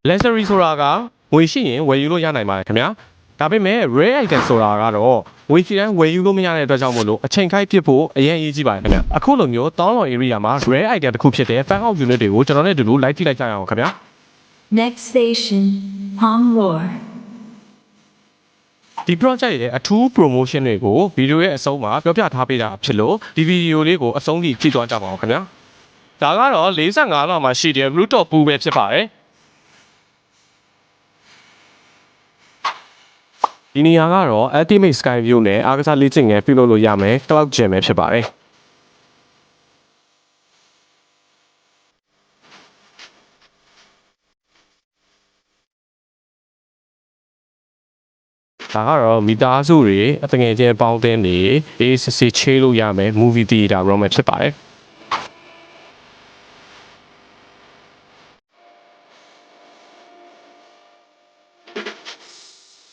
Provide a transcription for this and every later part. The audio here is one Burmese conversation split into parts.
luxury ဆိုတာကငွေရှိရင်ဝယ်ယူလို့ရနိုင်ပါတယ်ခင်ဗျာဒါပေမဲ့ rare item ဆိုတာကတော့ငွေရှိတိုင်းဝယ်ယူလို့မရတဲ့အတွက်ကြောင့်မို့လို့အချိန်ခိုက်ဖြစ်ဖို့အရင်အရေးကြီးပါတယ်ခင်ဗျာအခုလိုမျိုးတောင်းလောင် area မှာ rare item တစ်ခုဖြစ်တဲ့ fan out unit တွေကိုကျွန်တော်နဲ့အတူတူလိုက်ကြည့်လိုက်ကြရအောင်ခင်ဗျာ Next station, Hongluor. ဒီ project ရဲ့အထူး promotion တွေကိုဗီဒီယိုရဲ့အဆုံးမှာပြောပြထားပေးတာဖြစ်လို့ဒီဗီဒီယိုလေးကိုအဆုံးထိကြည့်သွားကြပါဦးခင်ဗျာဒါကတော့45လောက်မှာရှိတဲ့ rooftop pool ပဲဖြစ်ပါတယ်ဒီနေရာကတော့ ultimate sky view နဲ့အားကစားလေ့ကျင့်ခန်းပြုလုပ်လို့ရမယ် cloud gym ပဲဖြစ်ပါတယ်ဒါကတော့မိသားစုတွေအတငယ်ချင်းပေါင်းတဲ့နေအေးစစ်စစ်ချေးလို့ရမယ် movie theater room ပဲဖြစ်ပါတယ်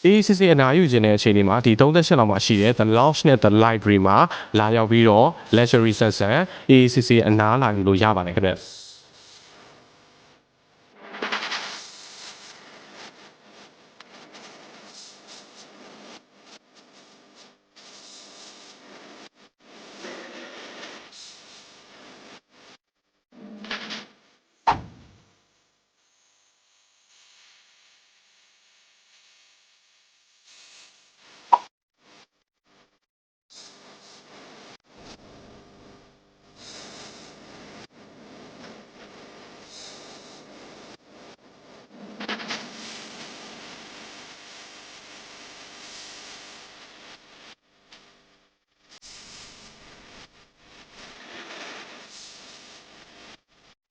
အေးစစ်စစ်အနားယူခြင်းတဲ့အချိန်လေးမှာဒီ38လောက်မှာရှိတဲ့ The Lounge နဲ့ The Library မှာလာရောက်ပြီးတော့ luxury ဆက်ဆန်အေးစစ်စစ်အနားလာယူလို့ရပါတယ်ခင်ဗျ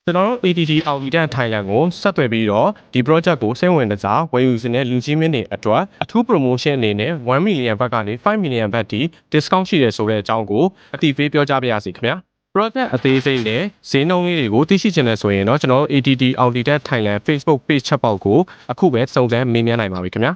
ကျွန်တော်တို့ ATT Outlet Thailand ကိုဆက်သွယ်ပြီးတော့ဒီ project ကိုစိတ်ဝင်စားဝယ်ယူခြင်းနဲ့လူကြီးမင်းတွေအတွက်အထူး promotion အနေနဲ့1 million ဘတ်ကနေ5 million ဘတ်ထိ discount ရှိတယ်ဆိုတဲ့အကြောင်းကိုအတိအပေးပြောကြားပါရစေခင်ဗျာ project အသေးစိတ်နဲ့ဈေးနှုန်းလေးတွေကိုသိရှိချင်တယ်ဆိုရင်တော့ကျွန်တော်တို့ ATT Outlet Thailand Facebook page ချက်ပေါက်ကိုအခုပဲစုံစမ်းမေးမြန်းနိုင်ပါပြီခင်ဗျာ